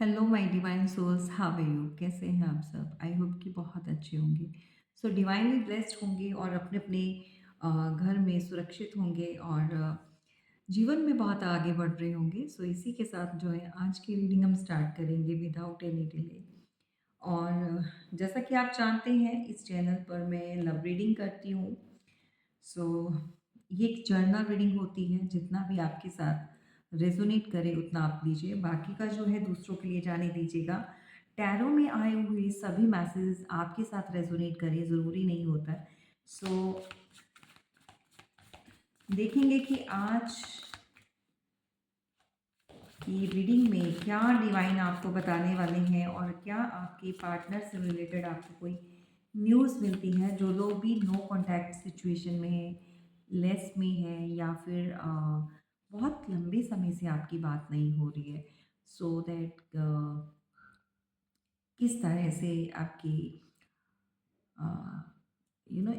Hello my divine souls, how are you? कैसे हैं आप सब? आई होप कि बहुत अच्छे होंगे। सो डिवाइनली ब्लेस्ड होंगे और अपने अपने घर में सुरक्षित होंगे और जीवन में बहुत आगे बढ़ रहे होंगे। सो इसी के साथ जो है आज की रीडिंग हम स्टार्ट करेंगे विदाउट एनी डिले। और जैसा कि आप जानते हैं इस चैनल पर मैं लव रीडिंग करती हूँ। सो ये एक जर्नल रीडिंग होती है, जितना भी आपके साथ रेजोनेट करे उतना आप लीजिए, बाकी का जो है दूसरों के लिए जाने दीजिएगा। टैरो में आए हुए सभी मैसेजेस आपके साथ रेजोनेट करें, ज़रूरी नहीं होता है। सो देखेंगे कि आज की रीडिंग में क्या डिवाइन आपको बताने वाले हैं और क्या आपके पार्टनर से रिलेटेड आपको कोई न्यूज़ मिलती है। जो लोग भी नो कॉन्टैक्ट सिचुएशन में है, लेस में है, या फिर बहुत लंबे समय से आपकी बात नहीं हो रही है, सो दैट किस तरह से आपकी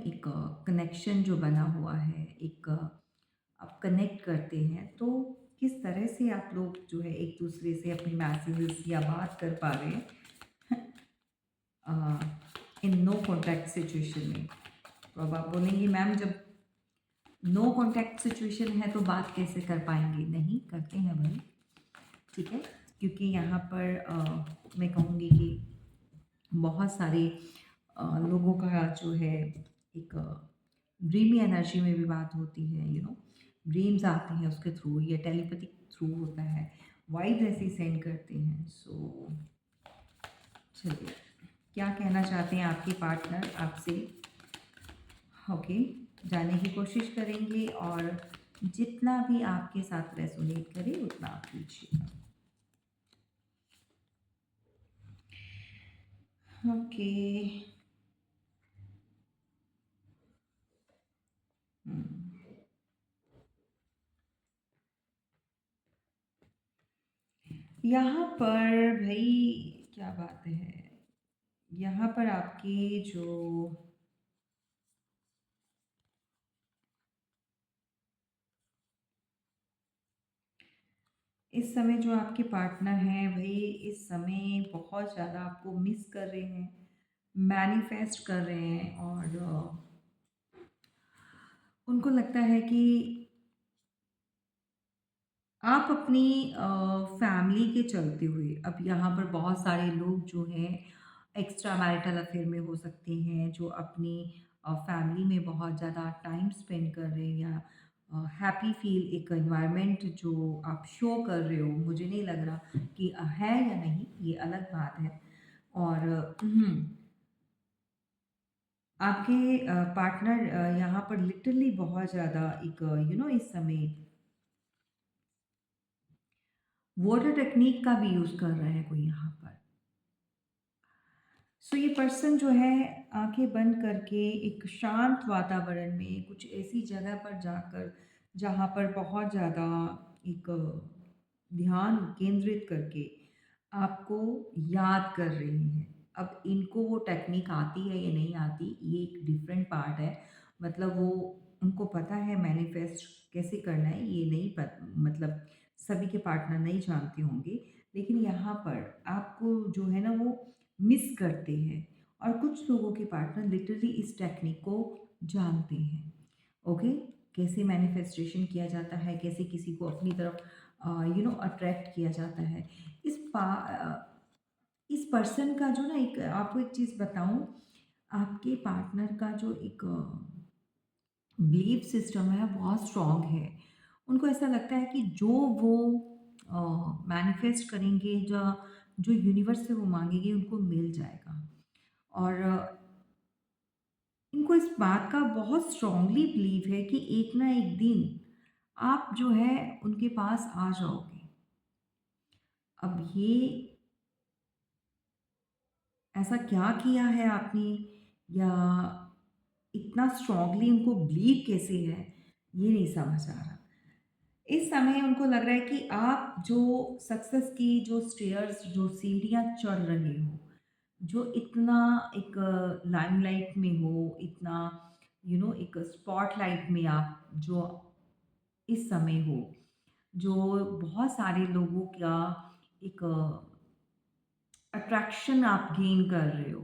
एक कनेक्शन जो बना हुआ है, एक आप कनेक्ट करते हैं, तो किस तरह से आप लोग जो है एक दूसरे से अपने मैसेजेस या बात कर पा रहे हैं इन नो कॉन्टैक्ट सिचुएशन में। तो अब आप बोलेंगे मैम, जब नो कॉन्टैक्ट सिचुएशन है तो बात कैसे कर पाएंगे? नहीं करते हैं भाई, ठीक है। क्योंकि यहाँ पर मैं कहूँगी कि बहुत सारे लोगों का जो है एक ड्रीमी एनर्जी में भी बात होती है, ड्रीम्स आते हैं उसके थ्रू, या टेलीपैथिक थ्रू होता है, वाइब्स ऐसे सेंड करते हैं। सो चलिए, क्या कहना चाहते हैं आपके पार्टनर आपसे? ओके, जानने की कोशिश करेंगे और जितना भी आपके साथ रेसोनेट करे उतना आप लीजिए। ओके। यहाँ पर भाई क्या बात है, यहाँ पर आपकी जो इस समय जो आपके पार्टनर हैं भाई, इस समय बहुत ज़्यादा आपको मिस कर रहे हैं, मैनिफेस्ट कर रहे हैं, और उनको लगता है कि आप अपनी फैमिली के चलते हुए, अब यहाँ पर बहुत सारे लोग जो हैं एक्स्ट्रा मैरिटल अफेयर में हो सकते हैं, जो अपनी फैमिली में बहुत ज़्यादा टाइम स्पेंड कर रहे हैं, या हैप्पी फील एक एनवायरनमेंट जो आप शो कर रहे हो, मुझे नहीं लग रहा कि है या नहीं, ये अलग बात है। और आपके पार्टनर यहाँ पर लिटरली बहुत ज़्यादा एक इस समय वाटर टेक्निक का भी यूज़ कर रहे हैं कोई यहाँ पर। सो ये पर्सन जो है आंखें बंद करके एक शांत वातावरण में कुछ ऐसी जगह पर जाकर, जहाँ पर बहुत ज़्यादा एक ध्यान केंद्रित करके आपको याद कर रहे हैं। अब इनको वो टेक्निक आती है या नहीं आती, ये एक डिफरेंट पार्ट है। मतलब वो, उनको पता है मैनिफेस्ट कैसे करना है, ये नहीं मतलब सभी के पार्टनर नहीं जानते होंगे। लेकिन यहाँ पर आपको जो है ना वो मिस करते हैं, और कुछ लोगों के पार्टनर लिटरली इस टेक्निक को जानते हैं। ओके, कैसे मैनिफेस्टेशन किया जाता है, कैसे किसी को अपनी तरफ अट्रैक्ट किया जाता है। इस पर्सन का जो ना, एक आपको एक चीज़ बताऊं, आपके पार्टनर का जो एक बिलीफ सिस्टम है बहुत स्ट्रॉन्ग है। उनको ऐसा लगता है कि जो वो मैनिफेस्ट करेंगे, जो जो यूनिवर्स से वो मांगेंगे, उनको मिल जाएगा। और इनको इस बात का बहुत स्ट्रॉन्गली बिलीव है कि एक ना एक दिन आप जो है उनके पास आ जाओगे। अब ये ऐसा क्या किया है आपने, या इतना स्ट्रॉन्गली उनको बिलीव कैसे है, ये नहीं समझ आ रहा। इस समय उनको लग रहा है कि आप जो सक्सेस की जो स्टेयर्स, जो सीढ़ियाँ चढ़ रहे हो, जो इतना एक लाइमलाइट में हो, इतना एक स्पॉटलाइट में आप जो इस समय हो, जो बहुत सारे लोगों का एक अट्रैक्शन आप गेन कर रहे हो,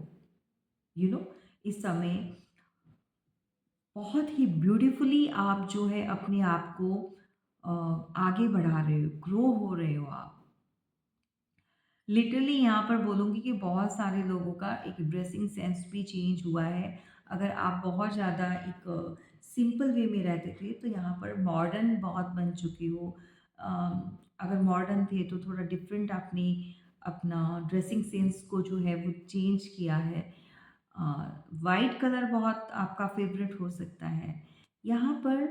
यू नो इस समय बहुत ही ब्यूटीफुली आप जो है अपने आप को आगे बढ़ा रहे हो, ग्रो हो रहे हो आप। लिटरली यहाँ पर बोलूँगी कि बहुत सारे लोगों का एक ड्रेसिंग सेंस भी चेंज हुआ है। अगर आप बहुत ज़्यादा एक सिंपल वे में रहते थे, तो यहाँ पर मॉडर्न बहुत बन चुके हो। अगर मॉडर्न थे तो थोड़ा डिफरेंट आपने अपना ड्रेसिंग सेंस को जो है वो चेंज किया है। वाइट कलर बहुत आपका फेवरेट हो सकता है। यहाँ पर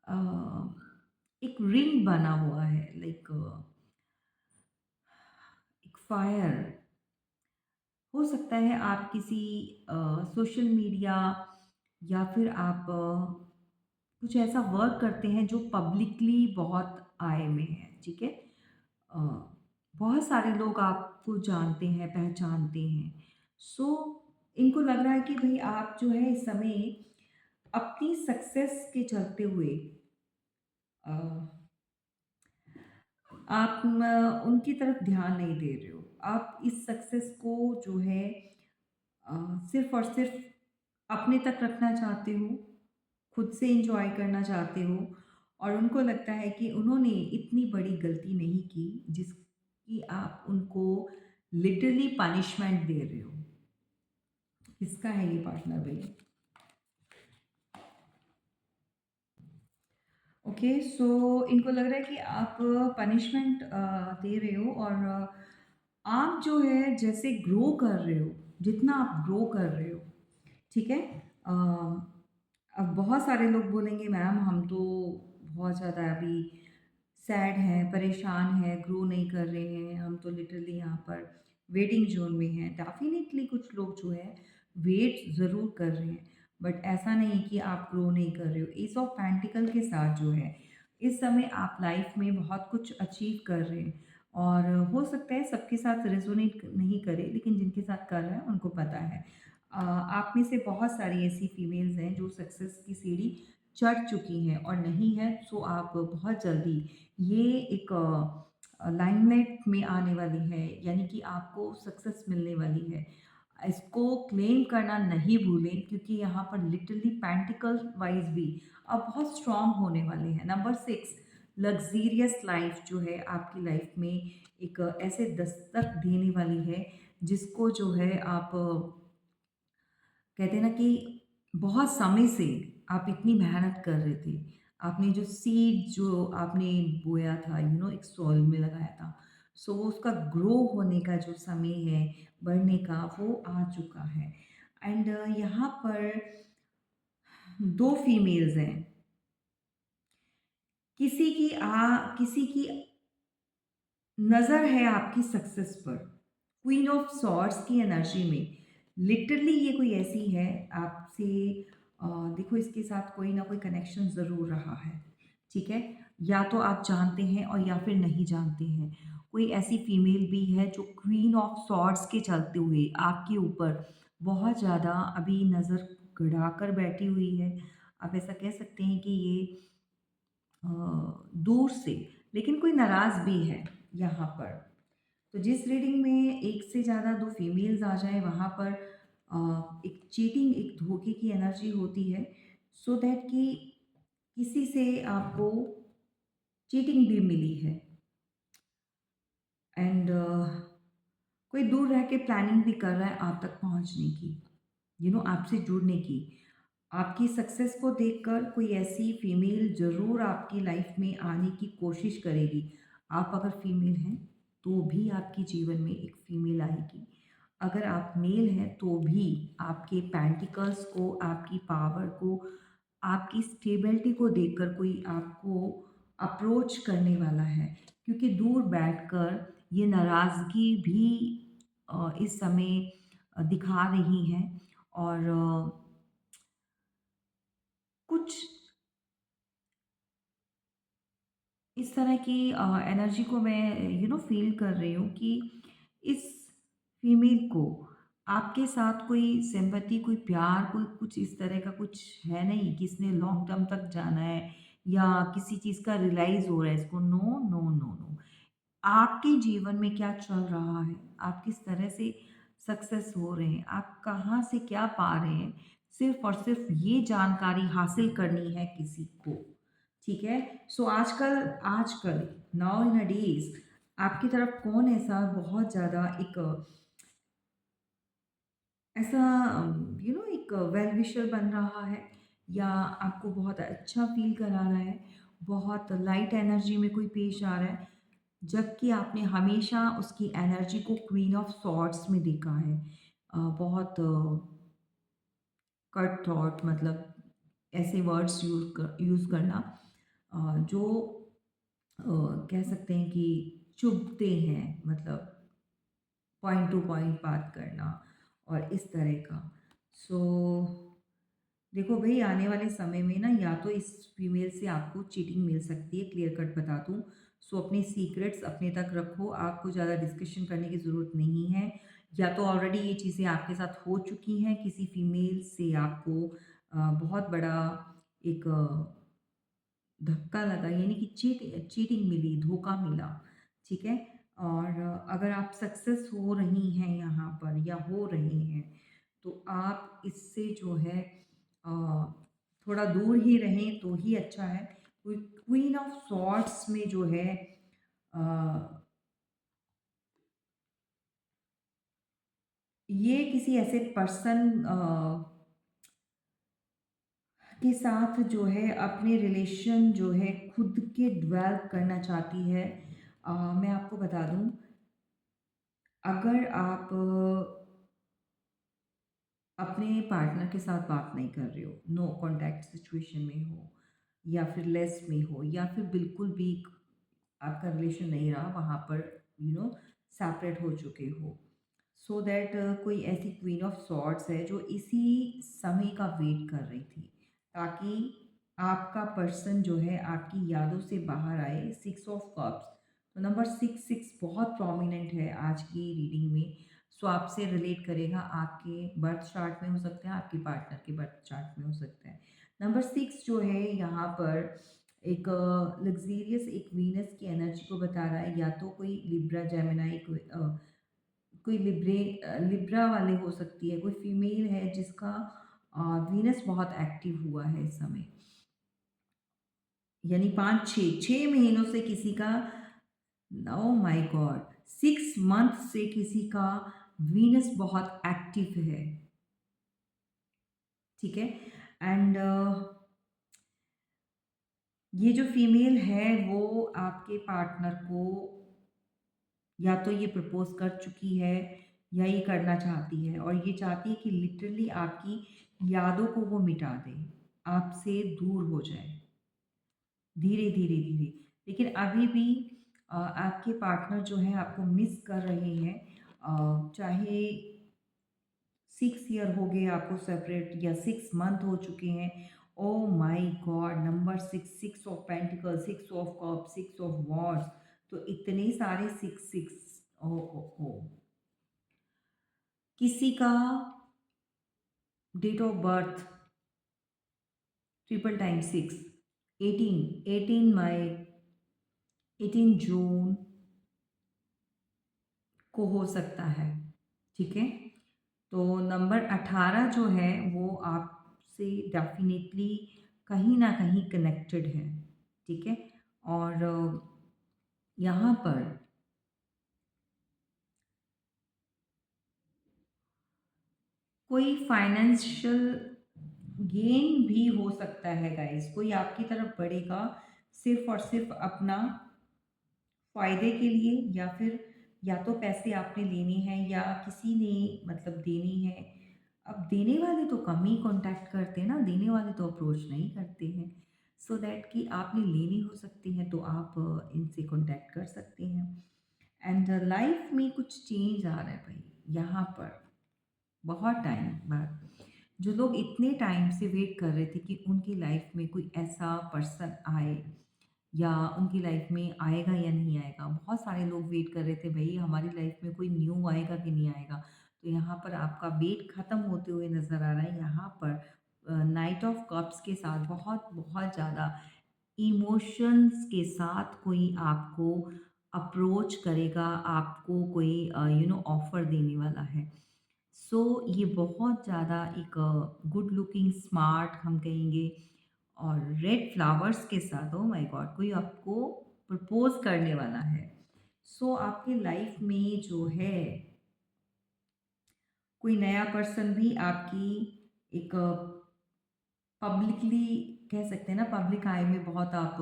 अ, एक रिंग बना हुआ है, लाइक एक फायर। हो सकता है आप किसी सोशल मीडिया या फिर आप कुछ ऐसा वर्क करते हैं जो पब्लिकली बहुत आय में है, ठीक है? अ, बहुत सारे लोग आपको जानते हैं, पहचानते हैं। सो इनको लग रहा है कि भई आप जो है इस समय अपनी सक्सेस के चलते हुए अ, आप उनकी तरफ ध्यान नहीं दे रहे हो। आप इस सक्सेस को जो है अ, सिर्फ़ और सिर्फ़ अपने तक रखना चाहते हो, खुद से एन्जॉय करना चाहते हो और उनको लगता है कि उन्होंने इतनी बड़ी गलती नहीं की जिसकी आप उनको लिटरली पनिशमेंट दे रहे हो। किसका है ये पार्टनर भई? ओके, सो इनको लग रहा है कि आप पनिशमेंट दे रहे हो और आप जो है जैसे ग्रो कर रहे हो, जितना आप ग्रो कर रहे हो, ठीक है? अ, अब बहुत सारे लोग बोलेंगे मैम हम तो बहुत ज़्यादा अभी सैड हैं, परेशान हैं, ग्रो नहीं कर रहे हैं, हम तो लिटरली यहाँ पर वेटिंग ज़ोन में हैं। डेफ़िनेटली कुछ लोग जो है वेट ज़रूर कर रहे हैं, बट ऐसा नहीं कि आप ग्रो नहीं कर रहे हो। एस ऑफ पेंटिकल के साथ जो है, इस समय आप लाइफ़ में बहुत कुछ अचीव कर रहे हैं और हो सकता है सबके साथ रेज़ोनेट नहीं करे, लेकिन जिनके साथ कर रहा है उनको पता है। आप में से बहुत सारी ऐसी फीमेल्स हैं जो सक्सेस की सीढ़ी चढ़ चुकी हैं और नहीं है सो आप बहुत जल्दी ये एक लाइमलाइट में आने वाली है, यानी कि आपको सक्सेस मिलने वाली है। इसको क्लेम करना नहीं भूलें क्योंकि यहाँ पर लिटरली पेंटिकल वाइज भी आप बहुत स्ट्रांग होने वाले हैं। नंबर 6, लग्ज़रियस लाइफ जो है आपकी लाइफ में एक ऐसे दस्तक देने वाली है जिसको जो है आप कहते हैं ना कि बहुत समय से आप इतनी मेहनत कर रहे थे। आपने जो सीड जो आपने बोया था, एक सॉइल में लगाया था, सो वो उसका ग्रो होने का जो समय है, बढ़ने का, वो आ चुका है। एंड यहाँ पर 2 फीमेल्स हैं। किसी की नज़र है आपकी सक्सेस पर। क्वीन ऑफ सॉर्ड्स की एनर्जी में लिटरली ये कोई ऐसी है आपसे अ, देखो इसके साथ कोई ना कोई कनेक्शन ज़रूर रहा है, ठीक है? या तो आप जानते हैं और या फिर नहीं जानते हैं। कोई ऐसी फीमेल भी है जो क्वीन ऑफ सॉर्ड्स के चलते हुए आपके ऊपर बहुत ज़्यादा अभी नज़र गड़ा कर बैठी हुई है। आप ऐसा कह सकते हैं कि ये अ, दूर से, लेकिन कोई नाराज़ भी है यहाँ पर। तो जिस रीडिंग में एक से ज़्यादा 2 फीमेल्स आ जाएँ वहाँ पर एक चीटिंग, एक धोखे की एनर्जी होती है सो दैट कि किसी से आपको चीटिंग भी मिली है एंड कोई दूर रह के प्लानिंग भी कर रहा है आप तक पहुँचने की, आपसे जुड़ने की। आपकी सक्सेस को देखकर कोई ऐसी फीमेल ज़रूर आपकी लाइफ में आने की कोशिश करेगी। आप अगर फीमेल हैं, तो भी आपके जीवन में एक फीमेल आएगी। अगर आप मेल हैं, तो भी आपके पेंटिकल्स को, आपकी पावर को, आपकी स्टेबिलिटी को देखकर कोई आपको अप्रोच करने वाला है। क्योंकि दूर बैठकर ये नाराज़गी भी इस समय दिखा रही हैं और कुछ इस तरह की एनर्जी को मैं फ़ील कर रही हूँ कि इस फीमेल को आपके साथ कोई सिंपैथी, कोई प्यार, कोई कुछ इस तरह का कुछ है नहीं कि इसने लॉन्ग टर्म तक जाना है या किसी चीज़ का रियलाइज़ हो रहा है इसको। No, no, no, no. आपके जीवन में क्या चल रहा है, आप किस तरह से सक्सेस हो रहे हैं, आप कहाँ से क्या पा रहे हैं, सिर्फ़ और सिर्फ़ ये जानकारी हासिल करनी है किसी को, ठीक है? सो आजकल आजकल नाउ इन अ डेज़ आपकी तरफ कौन ऐसा बहुत ज़्यादा एक ऐसा एक वेल विशर बन रहा है या आपको बहुत अच्छा फ़ील करा रहा है, बहुत लाइट एनर्जी में कोई पेश आ रहा है, जबकि आपने हमेशा उसकी एनर्जी को क्वीन ऑफ सॉर्ड्स में देखा है। बहुत कट थॉट मतलब ऐसे वर्ड्स यूज़ करना जो कह सकते हैं कि चुभते हैं मतलब पॉइंट टू पॉइंट बात करना और इस तरह का। सो देखो भई आने वाले समय में ना या तो इस फीमेल से आपको चीटिंग मिल सकती है, क्लियर कट बता दूँ। सो अपने सीक्रेट्स अपने तक रखो, आपको ज़्यादा डिस्कशन करने की ज़रूरत नहीं है। या तो ऑलरेडी ये चीज़ें आपके साथ हो चुकी हैं, किसी फीमेल से आपको बहुत बड़ा एक धक्का लगा यानी कि चीटिंग मिली, धोखा मिला, ठीक है? और अगर आप सक्सेस हो रही हैं यहाँ पर या हो रहे हैं, तो आप इससे जो है अ, थोड़ा दूर ही रहें तो ही अच्छा है। क्वीन ऑफ सॉर्ड्स में जो है अ, ये किसी ऐसे पर्सन के साथ जो है अपने रिलेशन जो है खुद के डेवलप करना चाहती है। मैं आपको बता दूँ अगर आप अपने पार्टनर के साथ बात नहीं कर रहे हो, नो कॉन्टैक्ट सिचुएशन में हो या फिर लेस में हो या फिर बिल्कुल भी आपका रिलेशन नहीं रहा, वहाँ पर सेपरेट हो चुके हो। सो दैट कोई ऐसी क्वीन ऑफ सॉर्ड्स है जो इसी समय का वेट कर रही थी ताकि आपका पर्सन जो है आपकी यादों से बाहर आए। सिक्स ऑफ कप्स, तो नंबर सिक्स सिक्स बहुत प्रोमिनेंट है आज की रीडिंग में। सो आपसे रिलेट करेगा, आपके बर्थ चार्ट में हो सकता है, आपके पार्टनर के बर्थ चार्ट में हो सकता है। नंबर सिक्स जो है यहाँ पर एक लग्ज़रियस एक वीनस की एनर्जी को बता रहा है, या तो कोई लिब्रा जेमिनाई कोई लिब्रा वाले हो सकती है, कोई फीमेल है जिसका वीनस बहुत एक्टिव हुआ है इस समय, यानी 5-6 महीनों से किसी का, ओह माय गॉड, 6 मंथ से किसी का वीनस बहुत एक्टिव है, ठीक है? एंड ये जो फीमेल है वो आपके पार्टनर को या तो ये प्रपोज़ कर चुकी है या ये करना चाहती है और ये चाहती है कि लिटरली आपकी यादों को वो मिटा दे, आपसे दूर हो जाए, धीरे, धीरे, धीरे। लेकिन अभी भी आपके पार्टनर जो हैं आपको मिस कर रहे हैं, चाहे 6 ईयर हो गए आपको सेपरेट या 6 मंथ हो चुके हैं। Oh my God! Number 6, 6 of pentacles, 6 of cups, 6 of wands, तो इतने सारे 6, 6, ओह, ओह, ओह! किसी का date of birth triple time 6, 18, 18 मई, 18 जून को हो सकता है, ठीक है? तो नंबर 18 जो है वो आपसे डेफ़िनेटली कहीं न कहीं कनेक्टेड है, ठीक है? और यहाँ पर कोई फाइनेंशियल गेन भी हो सकता है गाइज़, कोई आपकी तरफ बढ़ेगा सिर्फ़ और सिर्फ़ अपना फ़ायदे के लिए, या फिर या तो पैसे आपने लेने हैं या किसी ने मतलब देने हैं। अब देने वाले तो कम ही कॉन्टैक्ट करते हैं ना, देने वाले तो अप्रोच नहीं करते हैं। सो दैट कि आपने लेनी हो सकती हैं तो आप इनसे कॉन्टैक्ट कर सकते हैं। एंड लाइफ में कुछ चेंज आ रहा है भाई यहाँ पर, बहुत टाइम बाद। जो लोग इतने टाइम से वेट कर रहे थे कि उनकी लाइफ में कोई ऐसा पर्सन आए या उनकी लाइफ में आएगा या नहीं आएगा। बहुत सारे लोग वेट कर रहे थे भई हमारी लाइफ में कोई न्यू आएगा कि नहीं आएगा। तो यहाँ पर आपका वेट ख़त्म होते हुए नज़र आ रहा है। यहाँ पर नाइट ऑफ कप्स के साथ बहुत बहुत ज़्यादा इमोशंस के साथ कोई आपको अप्रोच करेगा, आपको कोई ऑफ़र देने वाला है। सो ये बहुत ज़्यादा एक गुड लुकिंग, स्मार्ट हम कहेंगे, और रेड फ्लावर्स के साथ, ओह माय गॉड! कोई आपको प्रपोज़ करने वाला है। सो आपकी लाइफ़ में जो है, कोई नया पर्सन भी आपकी एक पब्लिकली कह सकते हैं ना, पब्लिक आई में बहुत आप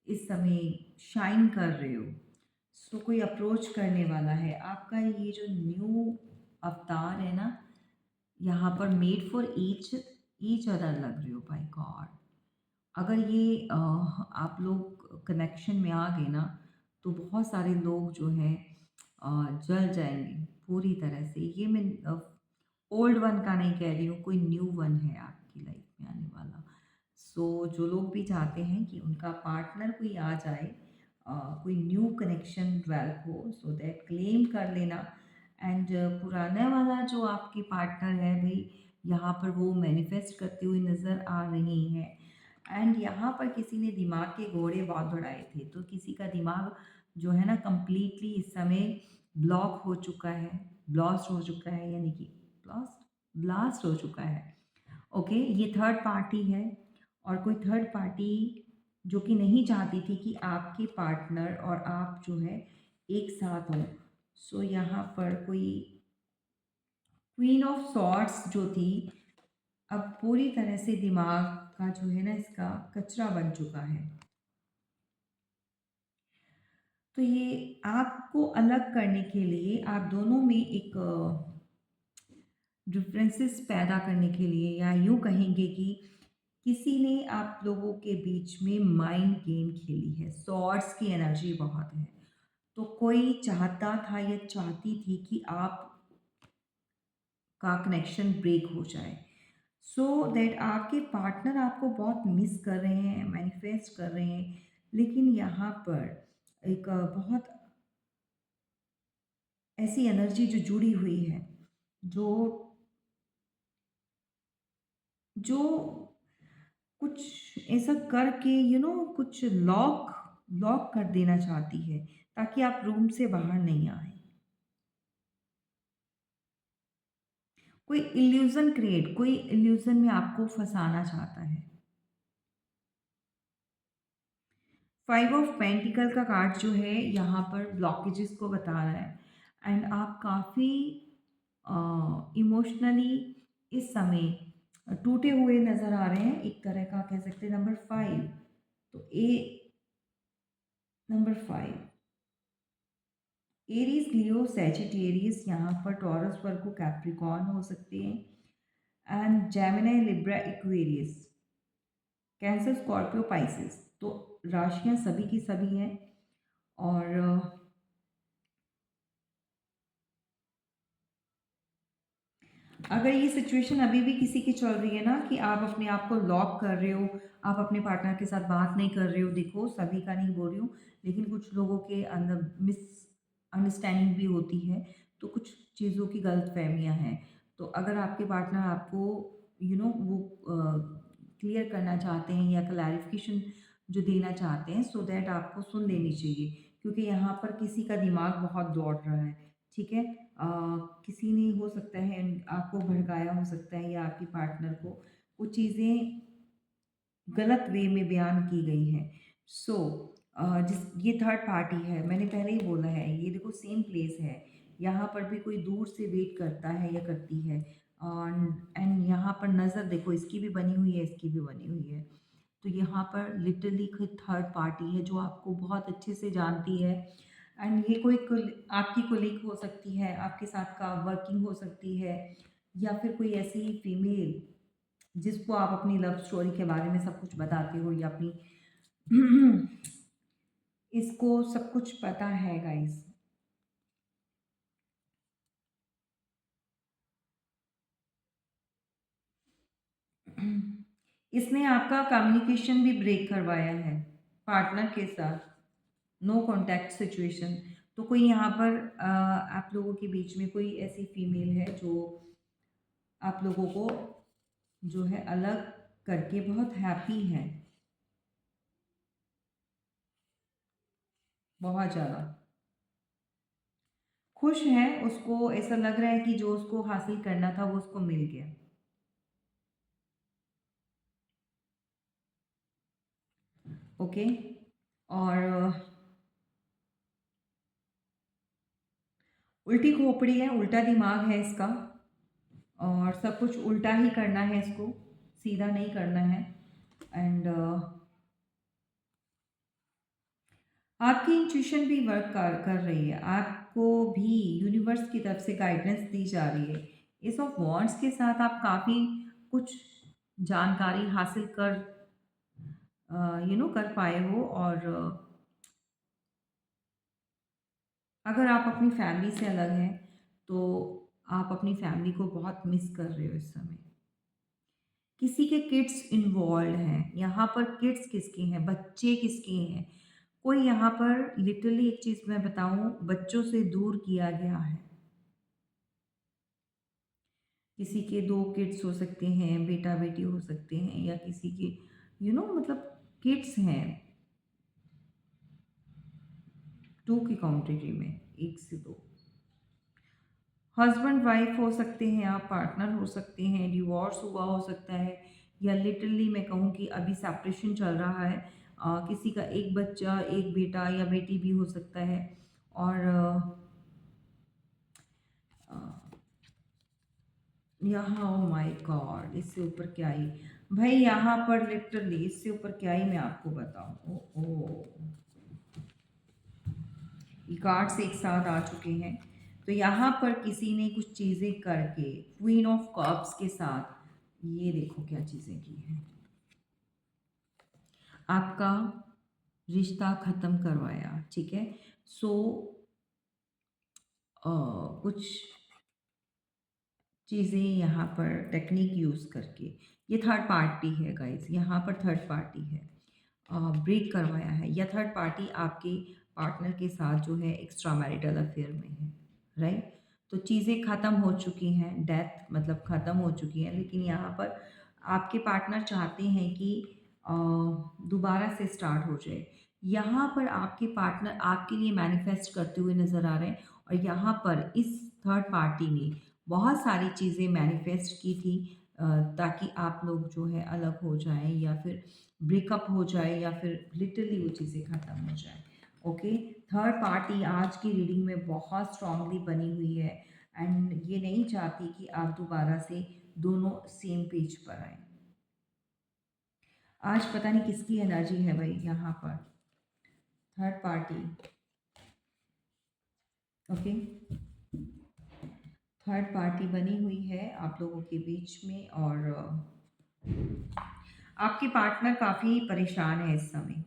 इस समय शाइन कर रहे हो। सो कोई अप्रोच करने वाला है। आपका ये जो न्यू अवतार है ना, यहाँ पर made for each each other लग रहे हो, बाय गॉड। अगर ये आप लोग कनेक्शन में आ गए ना, तो बहुत सारे लोग जो हैं जल जाएँगे पूरी तरह से। ये मैं ओल्ड वन का नहीं कह रही हूँ, कोई न्यू वन है आपकी लाइफ में आने वाला। सो जो लोग भी चाहते हैं कि उनका पार्टनर कोई आ जाए, कोई न्यू कनेक्शन डेवलप हो, सो दैट क्लेम कर लेना। एंड पुराना वाला जो आपके पार्टनर है भई, यहाँ पर वो मैनिफेस्ट करते हुए नज़र आ रही हैं। एंड यहाँ पर किसी ने दिमाग के घोड़े बहुत दौड़ाए थे, तो किसी का दिमाग जो है ना कंप्लीटली इस समय ब्लॉक हो चुका है, ब्लास्ट हो चुका है, यानी कि ब्लास्ट ब्लास्ट हो चुका है। ओके, ये थर्ड पार्टी है, और कोई थर्ड पार्टी जो कि नहीं चाहती थी कि आपके पार्टनर और आप जो है एक साथ हों। सो यहाँ पर कोई क्वीन ऑफ सॉर्ड्स जो थी, अब पूरी तरह से दिमाग का जो है ना इसका कचरा बन चुका है। तो ये आपको अलग करने के लिए आप दोनों में एक डिफरेंसेस पैदा करने के लिए, या यूँ कहेंगे कि किसी ने आप लोगों के बीच में माइंड गेम खेली है। सॉर्ड्स की एनर्जी बहुत है। तो कोई चाहता था या चाहती थी कि आप का कनेक्शन ब्रेक हो जाए, सो दैट आपके पार्टनर आपको बहुत मिस कर रहे हैं, मैनिफेस्ट कर रहे हैं। लेकिन यहाँ पर एक बहुत ऐसी एनर्जी जो जुड़ी हुई है, जो जो कुछ ऐसा करके कुछ लॉक लॉक कर देना चाहती है, ताकि आप रूम से बाहर नहीं आए। कोई इल्यूजन में आपको फंसाना चाहता है। फाइव ऑफ पेंटिकल का कार्ड जो है यहाँ पर ब्लॉकेजेस को बता रहा है। एंड आप काफ़ी इमोशनली इस समय टूटे हुए नज़र आ रहे हैं, एक तरह का कह सकते हैं। नंबर फाइव, तो ए नंबर फाइव, एरीज, लियो, सैजिटेरियस, यहाँ पर टॉरस, वर्गो, कैप्रिकॉर्न हो सकते हैं। And Gemini, Libra, Aquarius, cancer, Scorpio, Pisces. तो राशियाँ सभी की सभी हैं। और अगर ये सिचुएशन अभी भी किसी की चल रही है ना, कि आप अपने आप को लॉक कर रहे हो, आप अपने पार्टनर के साथ बात नहीं कर रहे हो, देखो सभी का नहीं बोल रही हूँ, लेकिन कुछ लोगों के अंदर मिस अंडरस्टैंडिंग भी होती है, तो कुछ चीज़ों की गलतफहमियाँ हैं। तो अगर आपके पार्टनर आपको वो क्लियर करना चाहते हैं या क्लैरिफिकेशन जो देना चाहते हैं, सो दैट आपको सुन लेनी चाहिए, क्योंकि यहाँ पर किसी का दिमाग बहुत दौड़ रहा है। ठीक है, किसी ने हो सकता है आपको भड़काया हो सकता है, या आपकी पार्टनर को कुछ चीज़ें गलत वे में बयान की गई हैं। सो जिस ये थर्ड पार्टी है, मैंने पहले ही बोला है, ये देखो सेम प्लेस है, यहाँ पर भी कोई दूर से वेट करता है या करती है। एंड यहाँ पर नज़र देखो, इसकी भी बनी हुई है, इसकी भी बनी हुई है। तो यहाँ पर लिटरली कोई थर्ड पार्टी है जो आपको बहुत अच्छे से जानती है। एंड ये कोई आपकी कोलीग हो सकती है, आपके साथ का वर्किंग हो सकती है, या फिर कोई ऐसी फीमेल जिसको आप अपनी लव स्टोरी के बारे में सब कुछ बताते हो, या अपनी इसको सब कुछ पता है गाइस। इसने आपका कम्युनिकेशन भी ब्रेक करवाया है पार्टनर के साथ, नो कॉन्टैक्ट सिचुएशन। तो कोई यहाँ पर आप लोगों के बीच में कोई ऐसी फीमेल है जो आप लोगों को जो है अलग करके बहुत हैप्पी है। बहुत ज़्यादा खुश है, उसको ऐसा लग रहा है कि जो उसको हासिल करना था वो उसको मिल गया। ओके? और उल्टी खोपड़ी है, उल्टा दिमाग है इसका और सब कुछ उल्टा ही करना है इसको, सीधा नहीं करना है। एंड आपकी इंट्यूशन भी वर्क कर रही है, आपको भी यूनिवर्स की तरफ से गाइडेंस दी जा रही है। एस ऑफ वॉन्ड्स के साथ आप काफ़ी कुछ जानकारी हासिल कर कर पाए हो और अगर आप अपनी फैमिली से अलग हैं तो आप अपनी फैमिली को बहुत मिस कर रहे हो इस समय। किसी के किड्स इन्वॉल्व हैं, यहाँ पर किड्स किसके हैं, बच्चे किसके हैं, कोई यहाँ पर लिटरली एक चीज़ मैं बताऊँ, बच्चों से दूर किया गया है। किसी के 2 किड्स हो सकते हैं, बेटा-बेटी हो सकते हैं या किसी के मतलब किड्स हैं, 2 की क्वांटिटी में, 1 से 2। हस्बैंड वाइफ हो सकते हैं आप, पार्टनर हो सकते हैं, डिवोर्स हुआ हो सकता है या लिटरली मैं कहूँ कि अभी सेपरेशन चल रहा है। किसी का एक बच्चा, एक बेटा या बेटी भी हो सकता है और अ, यहाँ ओह माय गॉड! इससे ऊपर क्या ही भाई यहाँ पर लिटरली इससे ऊपर क्या ही मैं आपको बताऊँ। ओह! ओह! ये कार्ड्स एक साथ आ चुके हैं। तो यहाँ पर किसी ने कुछ चीज़ें करके क्वीन ऑफ कप्स के साथ ये देखो क्या चीज़ें की हैं। आपका रिश्ता ख़त्म करवाया, ठीक है? सो कुछ चीज़ें यहाँ पर टेक्निक यूज़ करके ये थर्ड पार्टी है गाइस, यहाँ पर थर्ड पार्टी है। ब्रेक करवाया है या थर्ड पार्टी आपके पार्टनर के साथ जो है एक्स्ट्रा मैरिटल अफेयर में है, राइट? तो चीज़ें ख़त्म हो चुकी हैं, डेथ मतलब ख़त्म हो चुकी है, लेकिन यहाँ पर आपके पार्टनर चाहते हैं कि दोबारा से स्टार्ट हो जाए। यहाँ पर आपके पार्टनर आपके लिए मैनिफेस्ट करते हुए नज़र आ रहे हैं और यहाँ पर इस थर्ड पार्टी ने बहुत सारी चीज़ें मैनिफेस्ट की थी अ, ताकि आप लोग जो है अलग हो जाएं या फिर ब्रेकअप हो जाए या फिर लिटरली वो चीज़ें ख़त्म हो जाए। ओके, थर्ड पार्टी आज की रीडिंग में बहुत स्ट्रांगली बनी हुई है एंड ये नहीं चाहती कि आप दोबारा से दोनों सेम पेज पर आए। आज पता नहीं किसकी एनर्जी है भाई यहाँ पर, third party. Okay, third party बनी हुई है आप लोगों के बीच में और आपके पार्टनर काफ़ी परेशान है इस समय।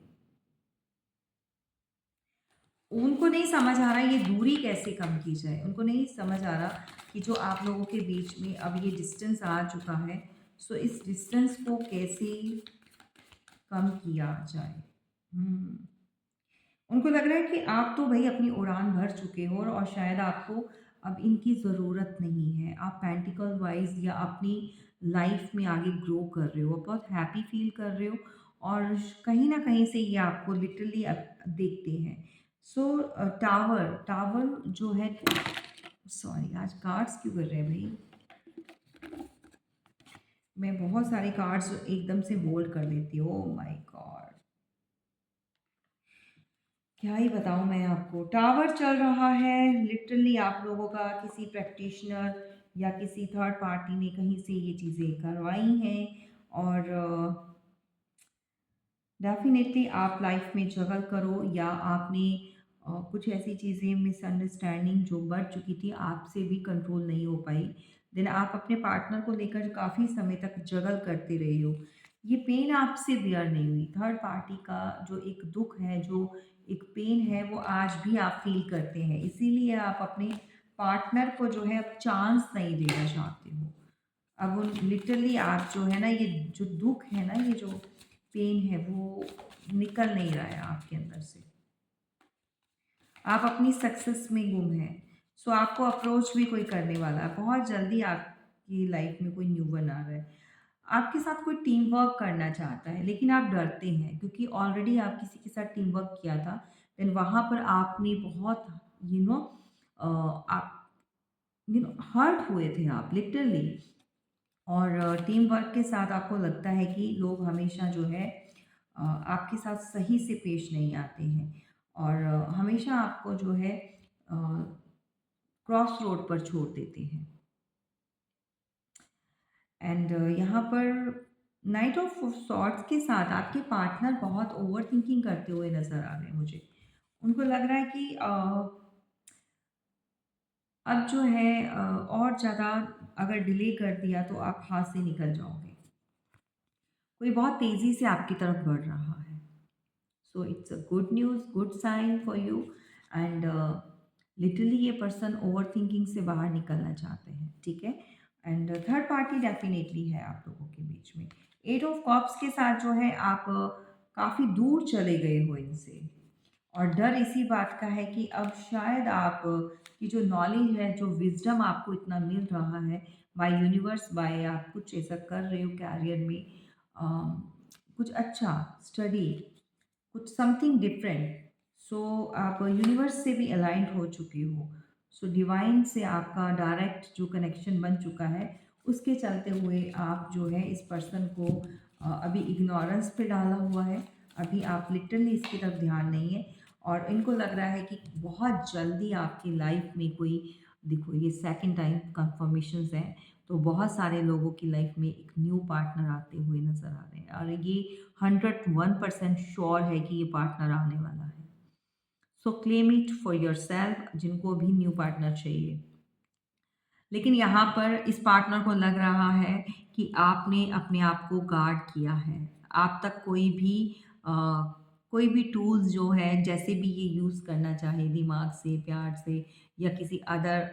उनको नहीं समझ आ रहा ये दूरी कैसे कम की जाए, उनको नहीं समझ आ रहा कि जो आप लोगों के बीच में अब ये डिस्टेंस आ चुका है, सो इस डिस्टेंस को कैसे कम किया जाए। हम्म, उनको लग रहा है कि आप तो भई अपनी उड़ान भर चुके हो और शायद आपको अब इनकी ज़रूरत नहीं है। आप पेंटिकल वाइज़ या अपनी लाइफ़ में आगे ग्रो कर रहे हो, बहुत हैप्पी फ़ील कर रहे हो और कहीं न कहीं से ये आपको लिटरली देखते हैं। सो टावर टावर जो है सॉरी आज कार्ड्स क्यों कर रहे हैं भई? मैं बहुत सारे कार्ड्स एकदम से बोल्ड कर देती हूँ। Oh my God! क्या ही बताऊँ मैं आपको, टावर चल रहा है लिटरली आप लोगों का किसी प्रैक्टिशनर या किसी थर्ड पार्टी ने कहीं से ये चीज़ें करवाई हैं और डेफ़िनेटली आप लाइफ में स्ट्रगल करो या आपने कुछ ऐसी चीज़ें मिसअंडरस्टैंडिंग जो बढ़ चुकी थी आपसे भी कंट्रोल नहीं हो पाई। देन आप अपने पार्टनर को लेकर काफ़ी समय तक स्ट्रगल करते रहे हो। ये पेन आपसे बियर नहीं हुई। थर्ड पार्टी का जो एक दुःख है, जो एक पेन है वो आज भी आप फ़ील करते हैं। इसीलिए आप अपने पार्टनर को जो है अब चांस नहीं देना चाहते हो। अब वो लिटरली आप जो है ना ये जो दुःख है ना, ये जो पेन है वो निकल नहीं रहा है आपके अंदर से। आप अपनी सक्सेस में गुम हैं। सो आपको अप्रोच भी कोई करने वाला है। बहुत जल्दी आपकी लाइफ में कोई न्यू वन आ रहा है। आपके साथ कोई टीम वर्क करना चाहता है, लेकिन आप डरते हैं क्योंकि ऑलरेडी आप किसी के साथ टीम वर्क किया था, देन वहाँ पर आपने बहुत यू नो आप हर्ट हुए थे आप लिटरली। और टीम वर्क के साथ आपको लगता है कि लोग हमेशा जो है आपके साथ सही से पेश नहीं आते हैं और हमेशा आपको जो है क्रॉस रोड पर छोड़ देते हैं। एंड यहाँ पर नाइट ऑफ सॉर्ट्स के साथ आपके पार्टनर बहुत ओवर थिंकिंग करते हुए नज़र आ रहे हैं मुझे। उनको लग रहा है कि अब जो है और ज़्यादा अगर डिले कर दिया तो आप हाथ से निकल जाओगे। कोई बहुत तेज़ी से आपकी तरफ बढ़ रहा है। So it's a good news, good sign for you. And literally ये पर्सन ओवर थिंकिंग से बाहर निकलना चाहते हैं, ठीक है। एंड थर्ड पार्टी डेफिनेटली है आप लोगों के बीच में। एट ऑफ कप्स के साथ जो है आप काफ़ी दूर चले गए हो इनसे और डर इसी बात का है कि अब शायद आप की जो नॉलेज है, जो विज़डम आपको इतना मिल रहा है बाय यूनिवर्स, बाय आप कुछ ऐसा कर रहे हो कैरियर में, कुछ अच्छा स्टडी, कुछ समथिंग डिफरेंट। सो आप यूनिवर्स से भी अलाइंड हो चुके हो। सो डिवाइन से आपका डायरेक्ट जो कनेक्शन बन चुका है, उसके चलते हुए आप जो है इस पर्सन को अभी इग्नोरेंस पे डाला हुआ है। अभी आप लिटरली इसकी तरफ ध्यान नहीं है और इनको लग रहा है कि बहुत जल्दी आपकी लाइफ में कोई, देखो ये सेकंड टाइम कंफर्मेशंस हैं, तो बहुत सारे लोगों की लाइफ में एक न्यू पार्टनर आते हुए नज़र आ रहे हैं और ये 101% श्योर है कि ये पार्टनर आने वाला है। सो क्लेम इट फॉर योरसेल्फ जिनको भी न्यू पार्टनर चाहिए। लेकिन यहाँ पर इस पार्टनर को लग रहा है कि आपने अपने आप को गार्ड किया है। आप तक अ, कोई भी टूल्स जो है जैसे भी ये यूज़ करना चाहे दिमाग से, प्यार से या किसी अदर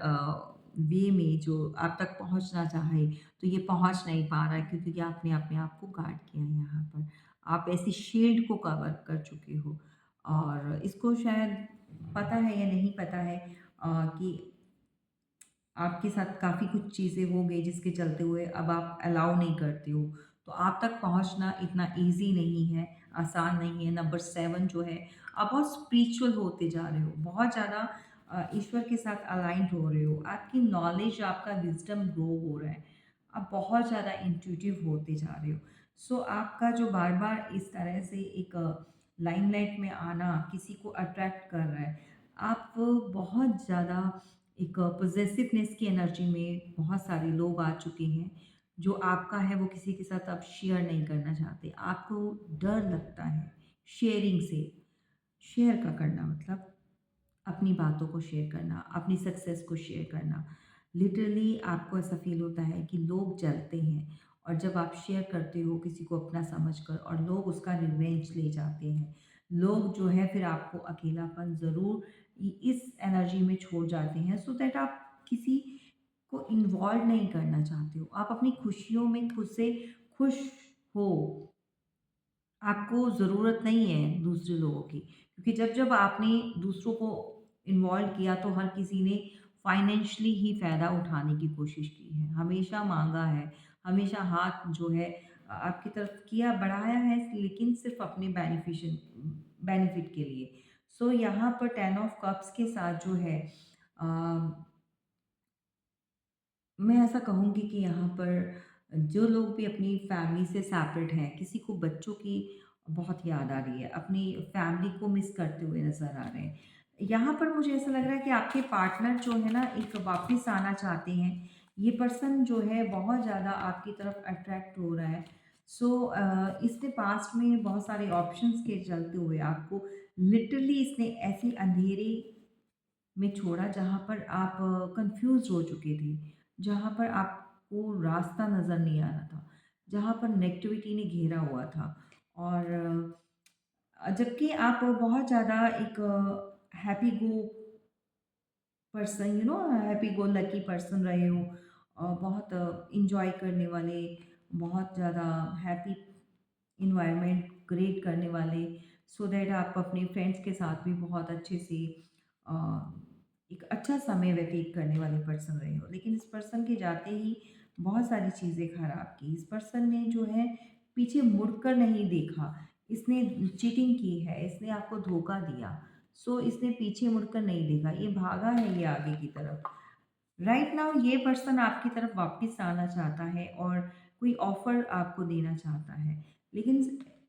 वे में जो आप तक पहुँचना चाहे, तो ये पहुँच नहीं पा रहा है क्योंकि आपने अपने आप को गार्ड किया है यहाँ पर। आप ऐसी शील्ड को कवर कर चुके हो और इसको शायद पता है या नहीं पता है कि आपके साथ काफ़ी कुछ चीज़ें हो गई जिसके चलते हुए अब आप अलाउ नहीं करते हो। तो आप तक पहुँचना इतना ईज़ी नहीं है, आसान नहीं है। नंबर 7 जो है, आप बहुत स्पिरिचुअल होते जा रहे हो, बहुत ज़्यादा ईश्वर के साथ अलाइन्ड हो रहे हो। आपकी नॉलेज, आपका विज़डम ग्रो हो रहा है। आप बहुत ज़्यादा इंट्यूटिव होते जा रहे हो। सो आपका जो बार-बार इस तरह से एक लाइमलाइट में आना किसी को अट्रैक्ट कर रहा है। आप बहुत ज़्यादा एक पॉसेसिवनेस की एनर्जी में बहुत सारे लोग आ चुके हैं, जो आपका है वो किसी के साथ आप शेयर नहीं करना चाहते। आपको डर लगता है शेयरिंग से। शेयर का करना मतलब अपनी बातों को शेयर करना, अपनी सक्सेस को शेयर करना। लिटरली आपको ऐसा फ़ील होता है कि लोग जलते हैं और जब आप शेयर करते हो किसी को अपना समझकर और लोग उसका रिवेंज ले जाते हैं। लोग जो है फिर आपको अकेलापन ज़रूर इस एनर्जी में छोड़ जाते हैं सो दैट आप किसी को इन्वॉल्व नहीं करना चाहते हो। आप अपनी खुशियों में खुद से खुश हो। आपको ज़रूरत नहीं है दूसरे लोगों की क्योंकि जब-जब आपने दूसरों को इन्वॉल्व किया तो हर किसी ने फाइनेंशियली ही फ़ायदा उठाने की कोशिश की है, हमेशा माँगा है, हमेशा हाथ जो है आपकी तरफ किया बढ़ाया है लेकिन सिर्फ़ अपने बेनिफिट के लिए। सो यहाँ पर 10 ऑफ कप्स के साथ जो है अ मैं ऐसा कहूँगी कि यहाँ पर जो लोग भी अपनी फैमिली से सेपरेट हैं, किसी को बच्चों की बहुत याद आ रही है, अपनी फैमिली को मिस करते हुए नज़र आ रहे हैं। यहाँ पर मुझे ऐसा लग रहा है कि आपके पार्टनर जो है ना एक वापस आना चाहते हैं। ये पर्सन जो है बहुत ज़्यादा आपकी तरफ अट्रैक्ट हो रहा है। इसने पास्ट में बहुत सारे ऑप्शंस के चलते हुए आपको लिटरली इसने ऐसे अंधेरे में छोड़ा जहाँ पर आप कंफ्यूज हो चुके थे, जहाँ पर आपको रास्ता नज़र नहीं आ रहा था, जहाँ पर नेगेटिविटी ने घेरा हुआ था और जबकि आप बहुत ज़्यादा एक happy go person, happy go lucky person रहे हो, बहुत इंजॉय करने वाले, बहुत ज़्यादा हैप्पी इन्वायरमेंट क्रिएट करने वाले, सो दैट आप अपने फ्रेंड्स के साथ भी बहुत अच्छे से अ, एक अच्छा समय व्यतीत करने वाले पर्सन रहे हो। लेकिन इस पर्सन के जाते ही बहुत सारी चीज़ें खराब की। इस पर्सन ने जो है पीछे मुड़कर नहीं देखा, इसने चीटिंग की है, इसने आपको धोखा दिया। सो इसने पीछे मुड़कर नहीं देखा, ये भागा है ये आगे की तरफ। राइट नाउ ये पर्सन आपकी तरफ वापस आना चाहता है और कोई ऑफर आपको देना चाहता है, लेकिन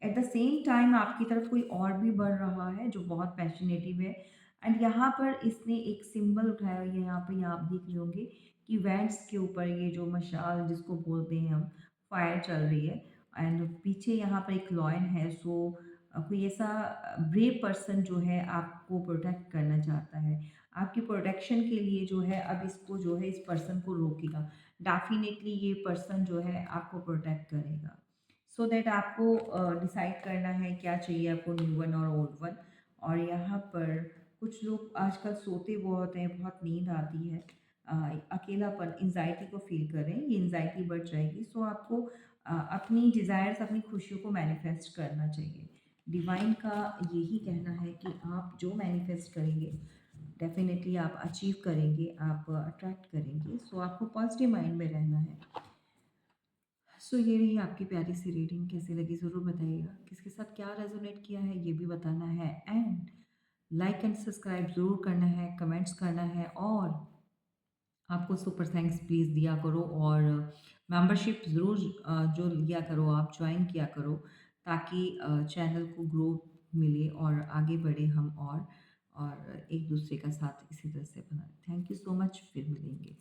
एट द सेम टाइम आपकी तरफ कोई और भी बढ़ रहा है जो बहुत पैशनेटिव है। एंड यहाँ पर इसने एक सिंबल उठाया हुआ है, यहाँ पे यहाँ आप देख रहे होंगे कि वैंड्स के ऊपर ये जो मशाल जिसको बोलते हैं हम, फायर चल रही है। एंड पीछे यहाँ पर एक लॉयन है। सो कोई ऐसा ब्रेव पर्सन जो है आपको प्रोटेक्ट करना चाहता है, आपकी प्रोटेक्शन के लिए जो है अब इसको जो है इस पर्सन को रोकेगा। डेफिनेटली ये पर्सन जो है आपको प्रोटेक्ट करेगा। सो दैट आपको डिसाइड करना है क्या चाहिए आपको, न्यू वन और ओल्ड वन। और यहाँ पर कुछ लोग आजकल सोते बहुत हैं, बहुत नींद आती है, अ, अकेलापन, एंजाइटी को फील कर रहे हैं, ये एंजाइटी बढ़ जाएगी। सो आपको अपनी डिज़ायर्स, अपनी खुशियों को मैनिफेस्ट करना चाहिए। डिवाइन का यही कहना है कि आप जो मैनिफेस्ट करेंगे डेफ़िनेटली आप अचीव करेंगे, आप अट्रैक्ट करेंगे। सो आपको पॉज़िटिव माइंड में रहना है। सो ये रही आपकी प्यारी सी रीडिंग, कैसी लगी ज़रूर बताइएगा। किसके साथ क्या रेज़ोनेट किया है ये भी बताना है। एंड लाइक एंड सब्सक्राइब ज़रूर करना है, कमेंट्स करना है, और आपको सुपर थैंक्स प्लीज़ दिया करो, और मेंबरशिप ज़रूर जो लिया करो, आप ज्वाइन किया करो, ताकि चैनल को ग्रो मिले और आगे बढ़े हम, और एक दूसरे का साथ इसी तरह से बनाएं। थैंक यू सो मच, फिर मिलेंगे।